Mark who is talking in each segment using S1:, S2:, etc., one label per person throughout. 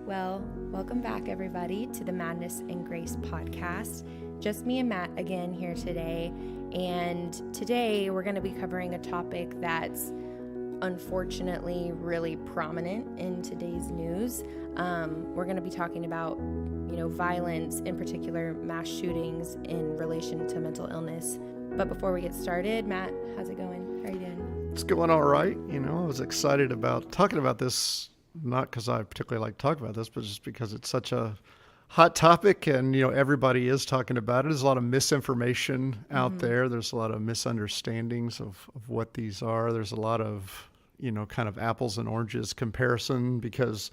S1: Well, welcome back, everybody, to the Madness and Grace podcast. Just me and Matt again here today. And today we're going to be covering a topic that's unfortunately really prominent in today's news. We're going to be talking about, violence, in particular mass shootings in relation to mental illness. But before we get started, Matt, how's it going? How are you doing?
S2: It's going all right. I was excited about talking about this, not because I particularly like to talk about this, but just because it's such a hot topic and, everybody is talking about it. There's a lot of misinformation out there. There's a lot of misunderstandings of what these are. There's a lot of, kind of apples and oranges comparison because,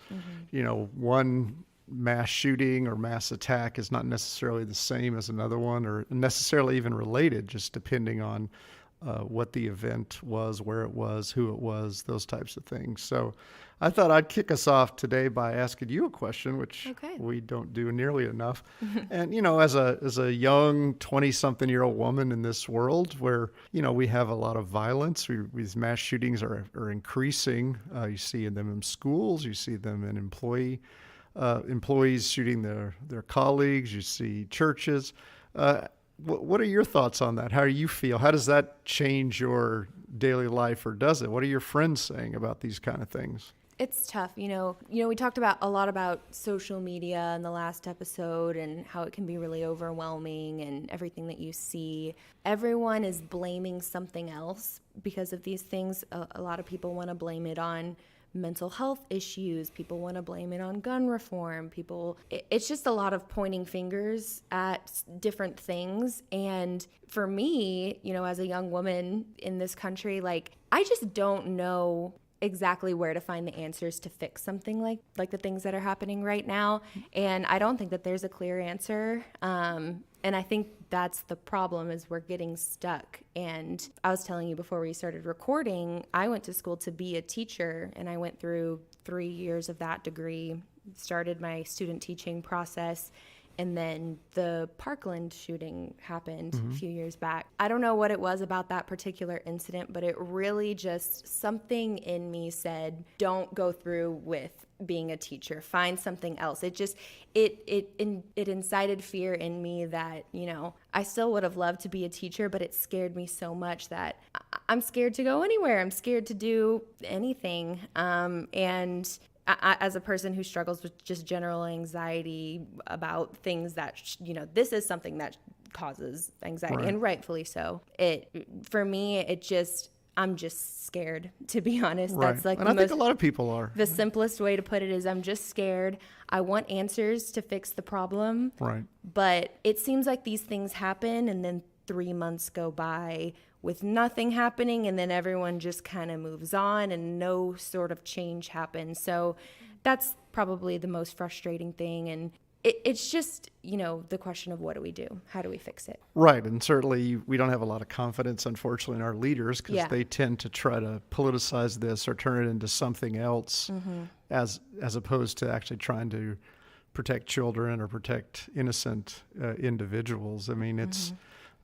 S2: one mass shooting or mass attack is not necessarily the same as another one or necessarily even related, just depending on what the event was, where it was, who it was, those types of things. So I thought I'd kick us off today by asking you a question, which we don't do nearly enough. And, as a young 20-something-year-old woman in this world where, we have a lot of violence, these mass shootings are increasing. You see them in schools, you see them in employees shooting their colleagues, you see churches. What are your thoughts on that? How do you feel? How does that change your daily life, or does it? What are your friends saying about these kind of things?
S1: It's tough. We talked about a lot about social media in the last episode and how it can be really overwhelming and everything that you see. Everyone is blaming something else because of these things. A lot of people want to blame it on mental health issues. People want to blame it on gun reform. It's just a lot of pointing fingers at different things. And for me, as a young woman in this country, I just don't know exactly where to find the answers to fix something like the things that are happening right now. And I don't think that there's a clear answer. And I think that's the problem, is we're getting stuck. And I was telling you before we started recording, I went to school to be a teacher, and I went through 3 years of that degree, started my student teaching process, and then the Parkland shooting happened a few years back. I don't know what it was about that particular incident, but it really just, something in me said, don't go through with being a teacher. Find something else. It incited fear in me that, I still would have loved to be a teacher, but it scared me so much that I'm scared to go anywhere. I'm scared to do anything. And I, as a person who struggles with just general anxiety about things that, this is something that causes anxiety, and rightfully so. For me, I'm just scared, to be honest.
S2: Right.
S1: That's
S2: and I think a lot of people are.
S1: The simplest way to put it is I'm just scared. I want answers to fix the problem.
S2: Right.
S1: But it seems like these things happen, and then 3 months go by with nothing happening, and then everyone just kind of moves on and no sort of change happens. So that's probably the most frustrating thing. And it's just, the question of what do we do? How do we fix it?
S2: Right. And certainly we don't have a lot of confidence, unfortunately, in our leaders, because they tend to try to politicize this or turn it into something else as opposed to actually trying to protect children or protect innocent individuals. I mean, it's...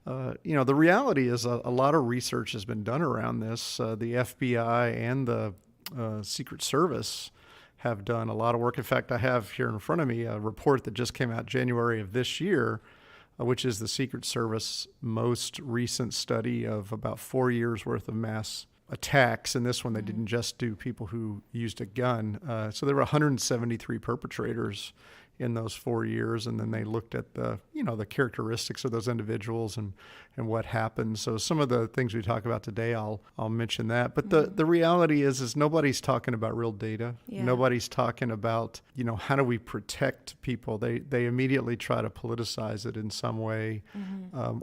S2: the reality is a lot of research has been done around this. The FBI and the Secret Service have done a lot of work. In fact, I have here in front of me a report that just came out January of this year, which is the Secret Service most recent study of about 4 years worth of mass attacks. And this one, they didn't just do people who used a gun. So there were 173 perpetrators in those 4 years, and then they looked at the characteristics of those individuals and what happened. So some of the things we talk about today, I'll mention that. But the reality is nobody's talking about real data. Yeah. Nobody's talking about how do we protect people. They immediately try to politicize it in some way,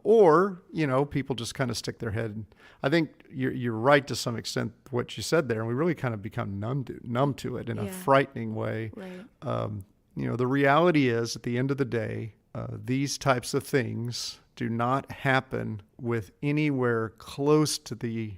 S2: or people just kind of stick their head. I think you're right to some extent what you said there, and we really kind of become numb to it in a frightening way. Right. The reality is, at the end of the day, these types of things do not happen with anywhere close to the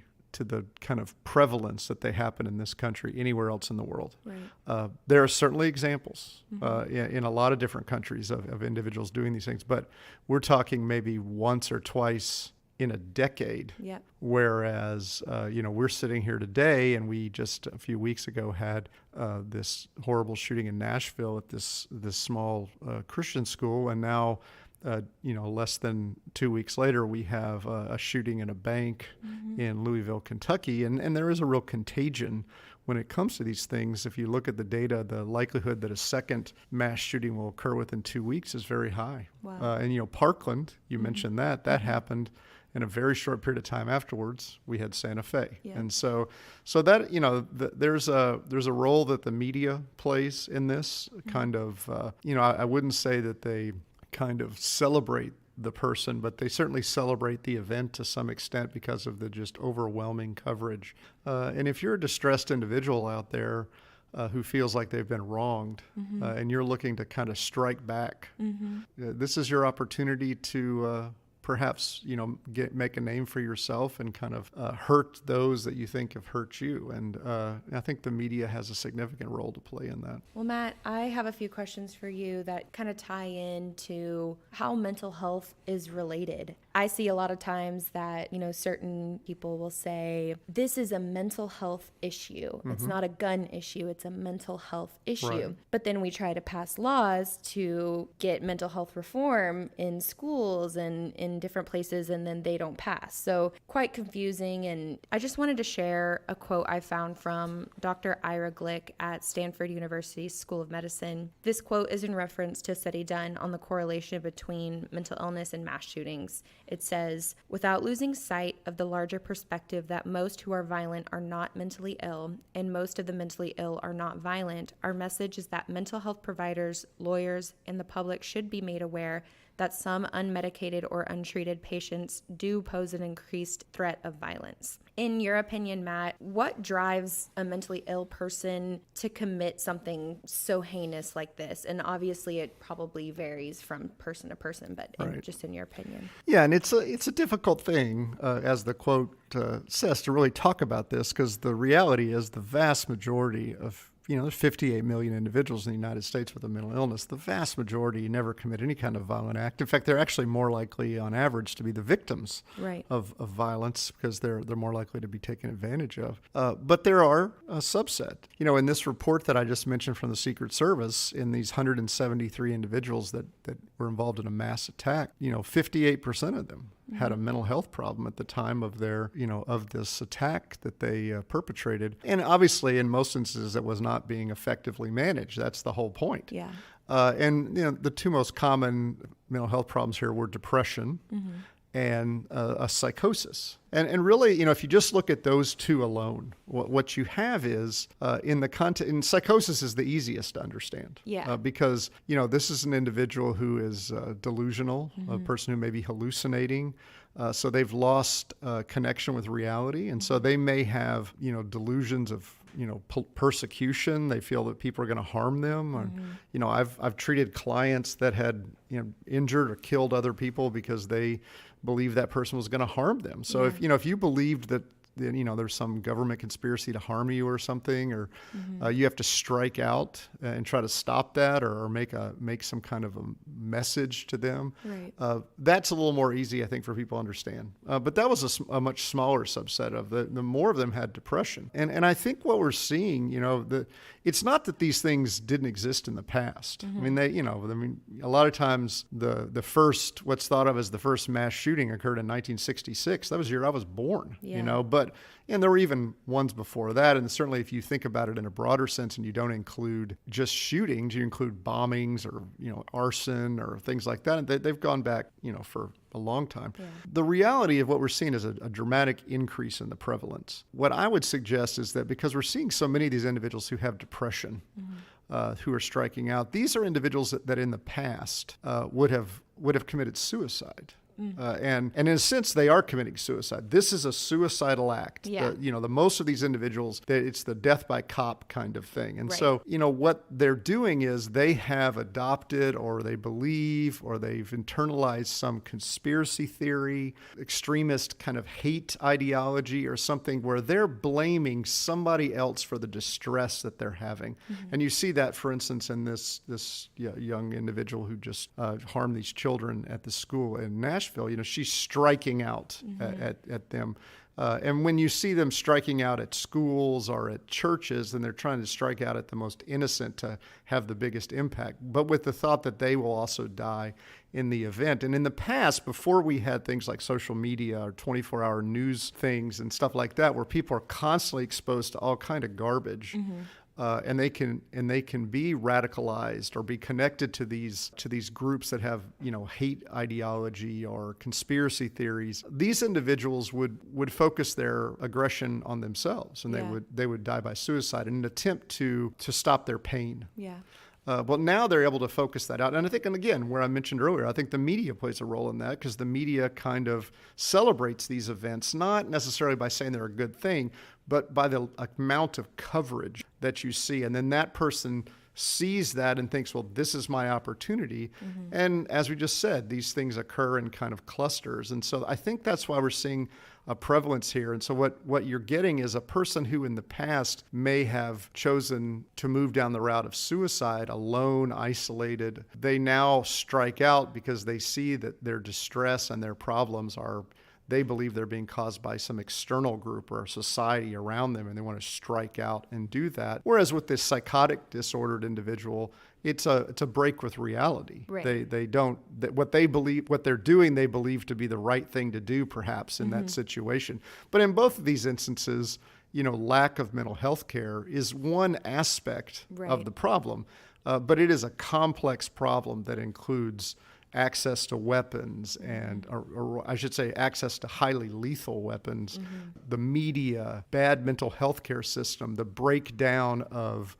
S2: kind of prevalence that they happen in this country anywhere else in the world. Right. There are certainly examples in a lot of different countries of individuals doing these things, but we're talking maybe once or twice in a decade.
S1: Yep.
S2: Whereas, we're sitting here today, and we just a few weeks ago had this horrible shooting in Nashville at this small Christian school, and now, less than 2 weeks later, we have a shooting in a bank in Louisville, Kentucky, and there is a real contagion when it comes to these things. If you look at the data, the likelihood that a second mass shooting will occur within 2 weeks is very high.
S1: Wow.
S2: And Parkland, you mentioned that happened in a very short period of time afterwards. We had Santa Fe.
S1: Yeah.
S2: And so that, there's a role that the media plays in this kind of, I wouldn't say that they kind of celebrate the person, but they certainly celebrate the event to some extent because of the just overwhelming coverage. And if you're a distressed individual out there who feels like they've been wronged, and you're looking to kind of strike back, this is your opportunity to perhaps, make a name for yourself and kind of hurt those that you think have hurt you. And I think the media has a significant role to play in that.
S1: Well, Matt, I have a few questions for you that kind of tie into how mental health is related. I see a lot of times that, certain people will say, this is a mental health issue. It's not a gun issue. It's a mental health issue.
S2: Right.
S1: But then we try to pass laws to get mental health reform in schools and in different places, and then they don't pass. So quite confusing. And I just wanted to share a quote I found from Dr. Ira Glick at Stanford University School of Medicine. This quote is in reference to a study done on the correlation between mental illness and mass shootings. It says, without losing sight of the larger perspective that most who are violent are not mentally ill, and most of the mentally ill are not violent, our message is that mental health providers, lawyers, and the public should be made aware that some unmedicated or untreated patients do pose an increased threat of violence. In your opinion, Matt, what drives a mentally ill person to commit something so heinous like this? And obviously it probably varies from person to person, but
S2: Right.
S1: just in your opinion.
S2: Yeah, and it's a difficult thing, as the quote says, to really talk about this, because the reality is the vast majority of there's 58 million individuals in the United States with a mental illness. The vast majority never commit any kind of violent act. In fact, they're actually more likely, on average, to be the victims
S1: Right.
S2: of violence, because they're more likely to be taken advantage of. But there are a subset. In this report that I just mentioned from the Secret Service, in these 173 individuals that were involved in a mass attack, 58% of them had a mental health problem at the time of their, of this attack that they perpetrated. And obviously, in most instances, it was not being effectively managed. That's the whole point.
S1: Yeah.
S2: And the two most common mental health problems here were depression and a psychosis. And really, if you just look at those two alone, what you have is in psychosis is the easiest to understand.
S1: Yeah.
S2: Because, this is an individual who is delusional, a person who may be hallucinating. So they've lost connection with reality. And so they may have, delusions of, persecution. They feel that people are going to harm them. Or, I've treated clients that had, injured or killed other people because they believed that person was going to harm them. So if you believed that, there's some government conspiracy to harm you or something, or you have to strike out and try to stop that, or make some kind of a message to them.
S1: Right.
S2: That's a little more easy, I think, for people to understand. But that was a much smaller subset of the more of them had depression. And I think what we're seeing, it's not that these things didn't exist in the past. I mean, a lot of times the first, what's thought of as the first mass shooting occurred in 1966. That was the year I was born, and there were even ones before that. And certainly if you think about it in a broader sense and you don't include just shootings, you include bombings or, arson or things like that. And they've gone back, for a long time. Yeah. The reality of what we're seeing is a dramatic increase in the prevalence. What I would suggest is that because we're seeing so many of these individuals who have depression, who are striking out, these are individuals that in the past would have committed suicide. And in a sense, they are committing suicide. This is a suicidal act.
S1: Yeah.
S2: The most of these individuals, it's the death by cop kind of thing. And
S1: Right.
S2: so, what they're doing is they have adopted, or they believe, or they've internalized some conspiracy theory, extremist kind of hate ideology or something, where they're blaming somebody else for the distress that they're having. And you see that, for instance, in this young individual who just harmed these children at the school in Nashville. Nashville, she's striking out at them. And when you see them striking out at schools or at churches, then they're trying to strike out at the most innocent to have the biggest impact, but with the thought that they will also die in the event. And in the past, before we had things like social media or 24-hour news things and stuff like that, where people are constantly exposed to all kind of garbage, and they can be radicalized or be connected to these groups that have hate ideology or conspiracy theories. These individuals would focus their aggression on themselves, and they would die by suicide in an attempt to stop their pain.
S1: Yeah.
S2: But now they're able to focus that out. And I think, and again, where I mentioned earlier, I think the media plays a role in that, because the media kind of celebrates these events, not necessarily by saying they're a good thing, but by the amount of coverage that you see. And then that person sees that and thinks, well, this is my opportunity. And as we just said, these things occur in kind of clusters. And so I think that's why we're seeing a prevalence here. And so what you're getting is a person who in the past may have chosen to move down the route of suicide, alone, isolated. They now strike out because they see that their distress and their problems they believe they're being caused by some external group or society around them, and they want to strike out and do that. Whereas with this psychotic disordered individual, it's a break with reality.
S1: Right.
S2: They don't, what they're doing, they believe to be the right thing to do, perhaps, in that situation. But in both of these instances, lack of mental health care is one aspect of the problem, but it is a complex problem that includes access to weapons and, or I should say, access to highly lethal weapons, the media, bad mental health care system, the breakdown of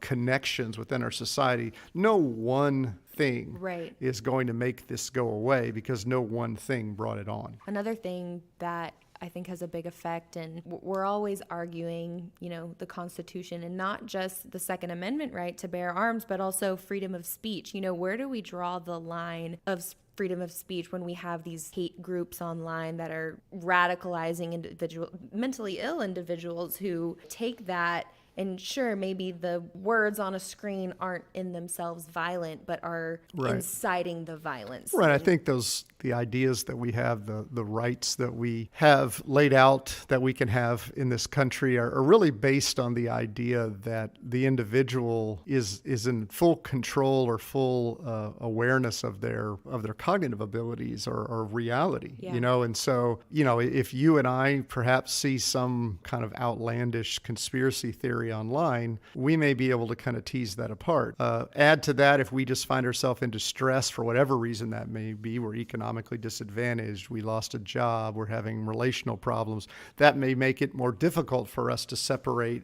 S2: connections within our society. No one thing is going to make this go away, because no one thing brought it on.
S1: Another thing that I think has a big effect, and we're always arguing, the Constitution, and not just the Second Amendment right to bear arms, but also freedom of speech. Where do we draw the line of freedom of speech when we have these hate groups online that are radicalizing mentally ill individuals who take that? And sure, maybe the words on a screen aren't in themselves violent, but are inciting the violence.
S2: Right. I think the ideas that we have, the rights that we have laid out that we can have in this country are really based on the idea that the individual is in full control or full awareness of their cognitive abilities or reality. And so, if you and I perhaps see some kind of outlandish conspiracy theory online, we may be able to kind of tease that apart. Add to that, if we just find ourselves in distress for whatever reason that may be, we're economically disadvantaged, we lost a job, we're having relational problems, that may make it more difficult for us to separate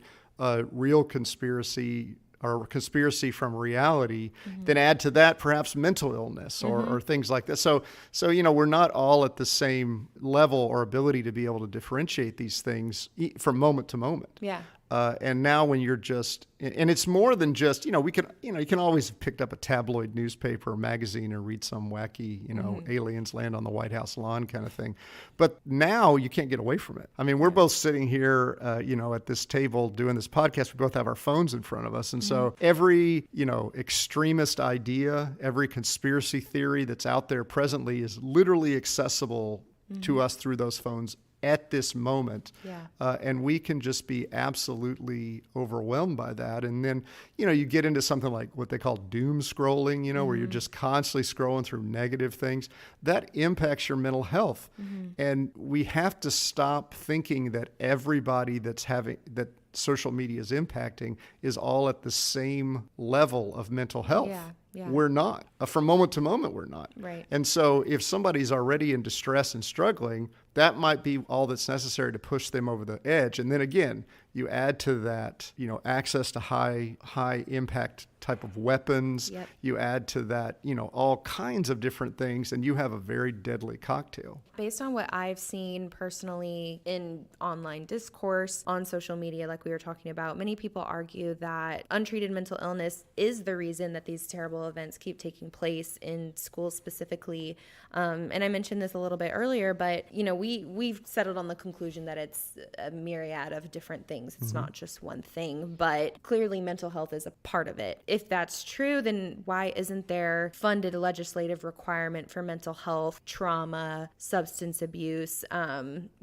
S2: real conspiracy or conspiracy from reality. Then add to that perhaps mental illness or things like that. So we're not all at the same level or ability to be able to differentiate these things from moment to moment.
S1: Yeah.
S2: And now when you're just, and it's more than just, you can always have picked up a tabloid newspaper or magazine and read some wacky, aliens land on the White House lawn kind of thing. But now you can't get away from it. I mean, we're both sitting here, at this table doing this podcast. We both have our phones in front of us. And so every, extremist idea, every conspiracy theory that's out there presently is literally accessible to us through those phones at this moment. And we can just be absolutely overwhelmed by that. And then, you get into something like what they call doom scrolling, where you're just constantly scrolling through negative things. That impacts your mental health. And we have to stop thinking that everybody that social media is impacting is all at the same level of mental health. We're not. From moment to moment, we're not.
S1: Right.
S2: And so if somebody's already in distress and struggling, that might be all that's necessary to push them over the edge. And then again, you add to that, access to high impact type of weapons. You add to that, all kinds of different things, and you have a very deadly cocktail.
S1: Based on what I've seen personally in online discourse on social media, like we were talking about, many people argue that untreated mental illness is the reason that these terrible horrible events keep taking place in schools specifically. And I mentioned this a little bit earlier, but we've settled on the conclusion that it's a myriad of different things. It's not just one thing, but clearly mental health is a part of it. If that's true, then why isn't there funded legislative requirement for mental health, trauma, substance abuse?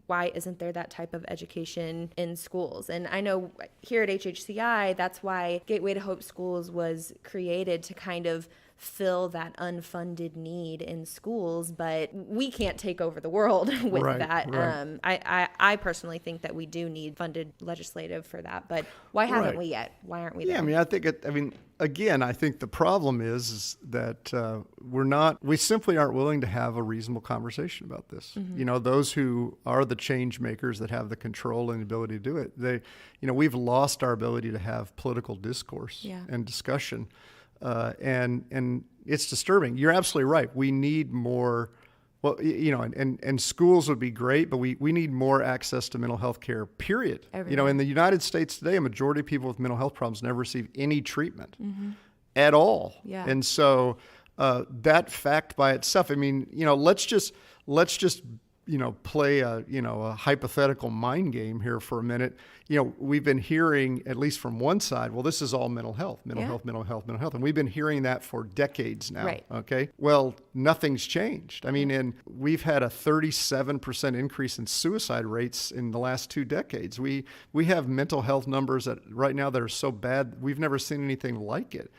S1: Why isn't there that type of education in schools? And I know here at HHCI, that's why Gateway to Hope Schools was created, to kind of fill that unfunded need in schools, but we can't take over the world with that. Right. I personally think that we do need funded legislative for that, but why haven't we yet? Why aren't we there?
S2: I mean, again, I think the problem is that we simply aren't willing to have a reasonable conversation about this. Those who are the change makers that have the control and ability to do it, we've lost our ability to have political discourse and discussion. And it's disturbing. You're absolutely right. We need more, and schools would be great, but we need more access to mental health care, period. Everyone. In the United States today, a majority of people with mental health problems never receive any treatment at all. Yeah. And so that fact by itself, I mean, let's just play a hypothetical mind game here for a minute. We've been hearing, at least from one side, well, this is all mental health. And we've been hearing that for decades now. Right. Okay. Well, nothing's changed. I mean, and we've had a 37% increase in suicide rates in the last 2 decades. We have mental health numbers that right now that are so bad, we've never seen anything like it.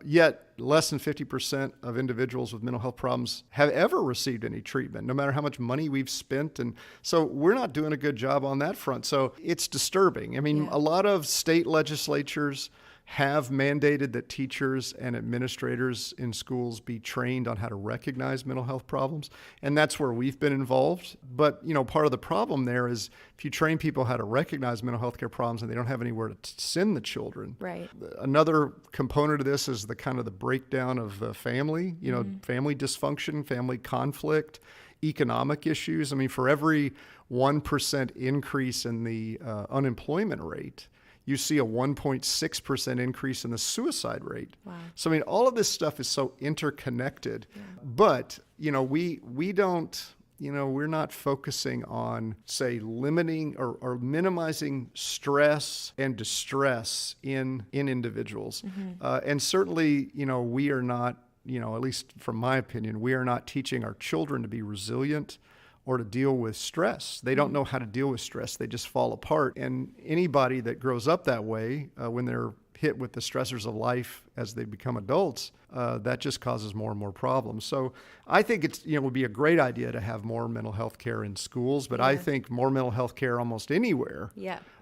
S2: Yet less than 50% of individuals with mental health problems have ever received any treatment, no matter how much money we've spent. And so we're not doing a good job on that front. So it's disturbing. I mean, a lot of state legislatures have mandated that teachers and administrators in schools be trained on how to recognize mental health problems. And that's where we've been involved. But, part of the problem there is if you train people how to recognize mental health care problems and they don't have anywhere to send the children. Right. Another component of this is the kind of the breakdown of the family, family dysfunction, family conflict, economic issues. I mean, for every 1% increase in the unemployment rate, you see a 1.6% increase in the suicide rate. Wow. So, I mean, all of this stuff is so interconnected, but, we don't, we're not focusing on, say, limiting or minimizing stress and distress in individuals. And certainly, we are not, at least from my opinion, we are not teaching our children to be resilient or to deal with stress. They don't know how to deal with stress. They just fall apart. And anybody that grows up that way, when they're hit with the stressors of life as they become adults, that just causes more and more problems. So I think it's, would be a great idea to have more mental health care in schools, but I think more mental health care almost anywhere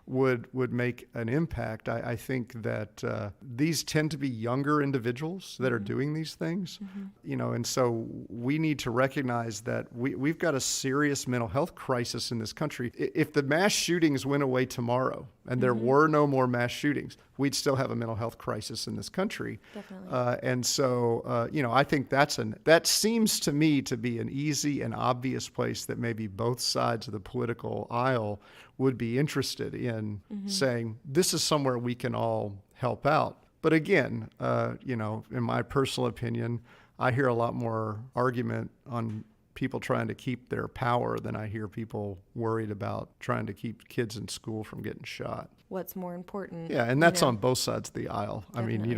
S2: would make an impact. I think that these tend to be younger individuals that are doing these things, and so we need to recognize that we've got a serious mental health crisis in this country. If the mass shootings went away tomorrow and there were no more mass shootings, we'd still have a mental health crisis in this country. Definitely. And so, I think that seems to me to be an easy and obvious place that maybe both sides of the political aisle would be interested in saying, this is somewhere we can all help out. But again, in my personal opinion, I hear a lot more argument on people trying to keep their power than I hear people worried about trying to keep kids in school from getting shot.
S1: What's more important?
S2: Yeah, and that's on both sides of the aisle. Definitely.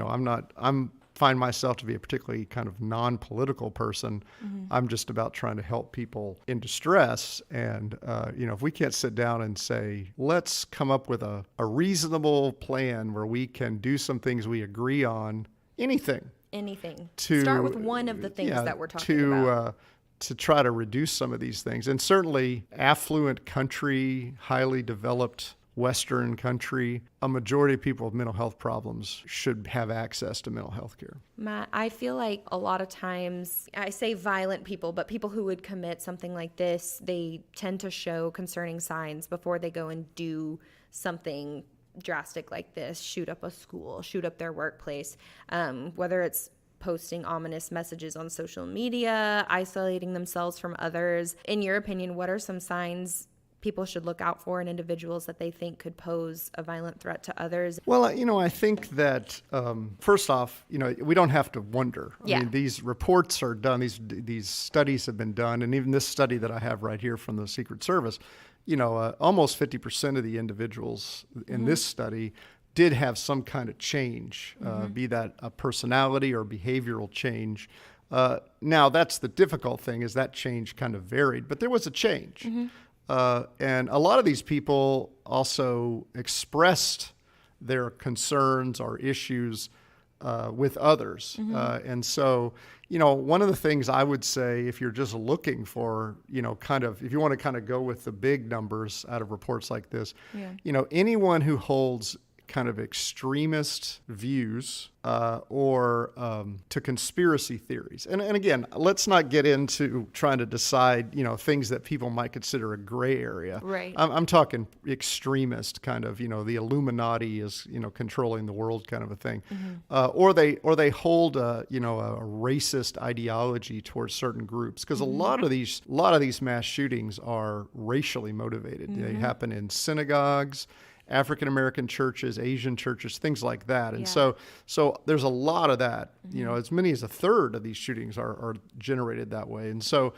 S2: I mean, find myself to be a particularly kind of non-political person. I'm just about trying to help people in distress. And, if we can't sit down and say, let's come up with a reasonable plan where we can do some things we agree on, anything.
S1: Start with one of the things that we're talking about.
S2: To try to reduce some of these things. And certainly affluent country, highly developed Western country, a majority of people with mental health problems should have access to mental health care.
S1: Matt, I feel like a lot of times, I say violent people, but people who would commit something like this, they tend to show concerning signs before they go and do something drastic like this, shoot up a school, shoot up their workplace, whether it's posting ominous messages on social media, isolating themselves from others. In your opinion, what are some signs people should look out for in individuals that they think could pose a violent threat to others?
S2: Well, I think that first off, we don't have to wonder. I mean, these reports are done. These studies have been done, and even this study that I have right here from the Secret Service, almost 50% of the individuals in this study did have some kind of change, be that a personality or behavioral change. Now, that's the difficult thing, is that change kind of varied, but there was a change. And a lot of these people also expressed their concerns or issues with others. And so, one of the things I would say, if you're just looking for, if you want to kind of go with the big numbers out of reports like this, anyone who holds kind of extremist views or to conspiracy theories. And again, let's not get into trying to decide, things that people might consider a gray area.
S1: Right.
S2: I'm talking extremist kind of, the Illuminati is, controlling the world kind of a thing. Or they hold a racist ideology towards certain groups, because a lot of these mass shootings are racially motivated. They happen in synagogues, African-American churches, Asian churches, things like that. And so there's a lot of that, as many as a third of these shootings are generated that way. And so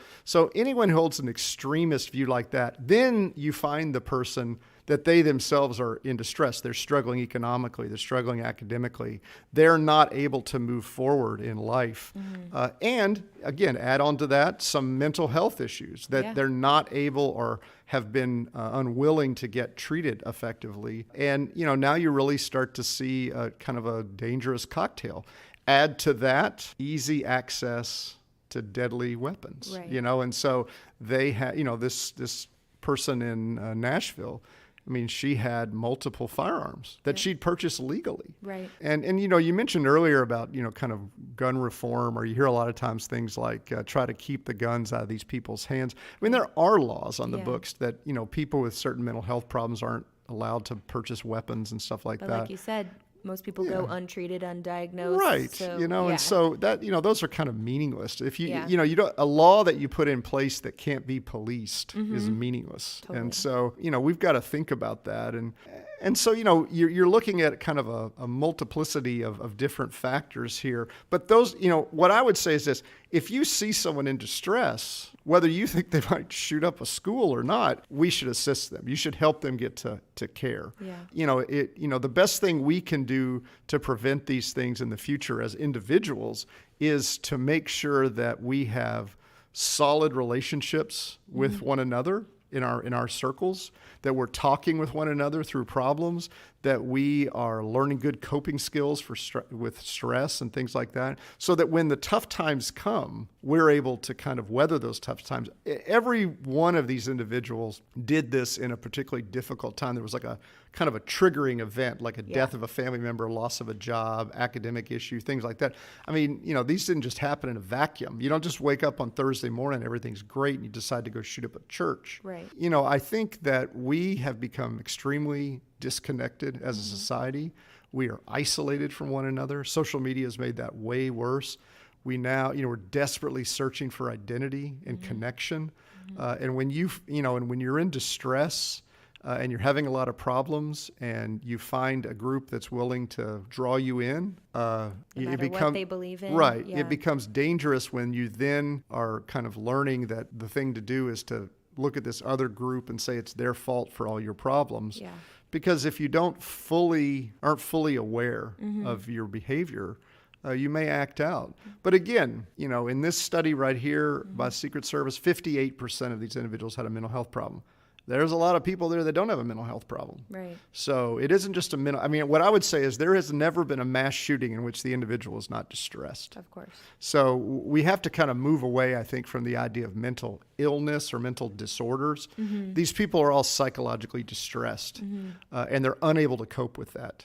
S2: anyone who holds an extremist view like that, then you find the person that they themselves are in distress. They're struggling economically. They're struggling academically. They're not able to move forward in life. And again, add on to that some mental health issues that they're not able or have been unwilling to get treated effectively. And, now you really start to see a kind of a dangerous cocktail. Add to that easy access to deadly weapons, and so they had, this person in Nashville, she had multiple firearms that she'd purchased legally.
S1: Right.
S2: And you mentioned earlier about, kind of gun reform, or you hear a lot of times things like try to keep the guns out of these people's hands. There are laws on the books that, people with certain mental health problems aren't allowed to purchase weapons and stuff like that.
S1: But like you said, most people go untreated, undiagnosed.
S2: Right.
S1: So,
S2: and so that, those are kind of meaningless. If you don't, a law that you put in place that can't be policed is meaningless.
S1: Totally.
S2: And so, we've got to think about that. And so, you're looking at kind of a multiplicity of different factors here. But those, what I would say is this: if you see someone in distress, whether you think they might shoot up a school or not, we should assist them. You should help them get to care. Yeah. The best thing we can do to prevent these things in the future as individuals is to make sure that we have solid relationships with one another in our circles, that we're talking with one another through problems, that we are learning good coping skills with stress and things like that, so that when the tough times come, we're able to kind of weather those tough times. Every one of these individuals did this in a particularly difficult time. There was like a kind of a triggering event, like a death of a family member, loss of a job, academic issue, things like that. These didn't just happen in a vacuum. You don't just wake up on Thursday morning, everything's great, and you decide to go shoot up a church.
S1: Right.
S2: I think that we have become extremely disconnected as a society. We are isolated from one another. Social media has made that way worse. We now, we're desperately searching for identity and connection. And when when you're in distress and you're having a lot of problems, and you find a group that's willing to draw you in,
S1: no matter what they believe in.
S2: Right. Yeah. It becomes dangerous when you then are kind of learning that the thing to do is to look at this other group and say it's their fault for all your problems. Yeah. Because if you aren't fully aware of your behavior, you may act out. But again, in this study right here by Secret Service, 58% of these individuals had a mental health problem. There's a lot of people there that don't have a mental health problem.
S1: Right.
S2: So it isn't just what I would say is there has never been a mass shooting in which the individual is not distressed.
S1: Of course.
S2: So we have to kind of move away, I think, from the idea of mental illness or mental disorders. These people are all psychologically distressed, and they're unable to cope with that.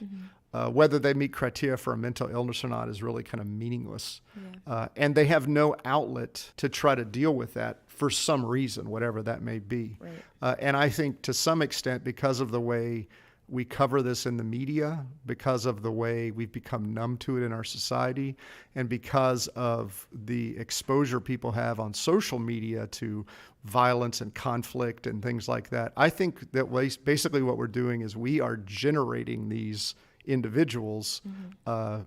S2: Whether they meet criteria for a mental illness or not is really kind of meaningless. Yeah. And they have no outlet to try to deal with that for some reason, whatever that may be. Right. And I think to some extent, because of the way We cover this in the media because of the way we've become numb to it in our society, and because of the exposure people have on social media to violence and conflict and things like that. I think that basically what we're doing is we are generating these individuals.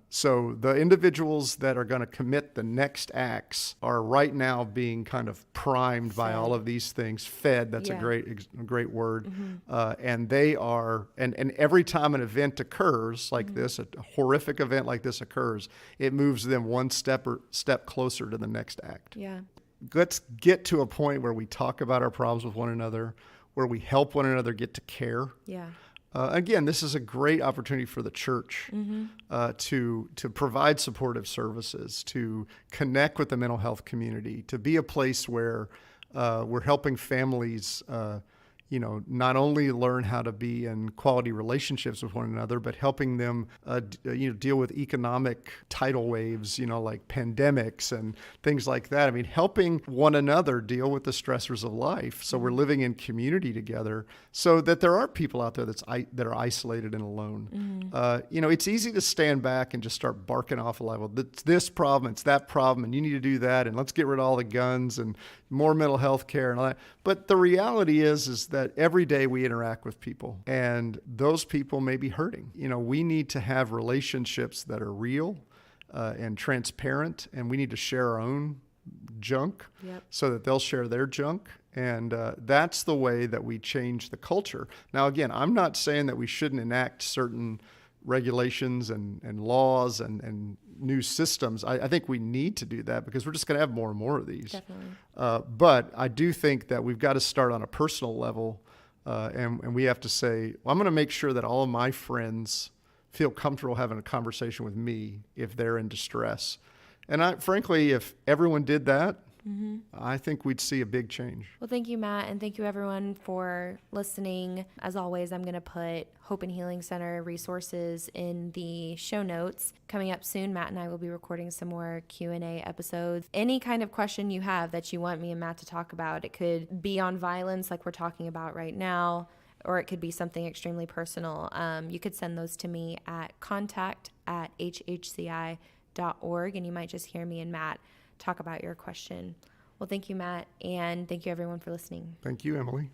S2: So the individuals that are going to commit the next acts are right now being kind of primed by all of these things, fed. That's a great word. And they are, and every time an event occurs like this, a horrific event like this occurs, it moves them one step closer to the next act.
S1: Yeah.
S2: Let's get to a point where we talk about our problems with one another, where we help one another get to care.
S1: Yeah.
S2: Again, this is a great opportunity for the church to provide supportive services, to connect with the mental health community, to be a place where we're helping families, not only learn how to be in quality relationships with one another, but helping them, deal with economic tidal waves, like pandemics and things like that. I mean, helping one another deal with the stressors of life. So we're living in community together, so that there are people out there that are isolated and alone. It's easy to stand back and just start barking off a level. It's this problem, it's that problem, and you need to do that, and let's get rid of all the guns and more mental health care and all that. But the reality is that every day we interact with people, and those people may be hurting. We need to have relationships that are real and transparent, and we need to share our own junk so that they'll share their junk. And that's the way that we change the culture. Now, again, I'm not saying that we shouldn't enact certain regulations and laws and new systems. I think we need to do that because we're just going to have more and more of these.
S1: Definitely.
S2: But I do think that we've got to start on a personal level, and we have to say, well, I'm going to make sure that all of my friends feel comfortable having a conversation with me if they're in distress. And frankly, if everyone did that, I think we'd see a big change.
S1: Well, thank you, Matt, and thank you, everyone, for listening. As always, I'm going to put Hope and Healing Center resources in the show notes. Coming up soon, Matt and I will be recording some more Q&A episodes. Any kind of question you have that you want me and Matt to talk about, it could be on violence like we're talking about right now, or it could be something extremely personal. You could send those to me at contact@hhci.org, and you might just hear me and Matt talk about your question. Well, thank you, Matt, and thank you, everyone, for listening.
S2: Thank you, Emily.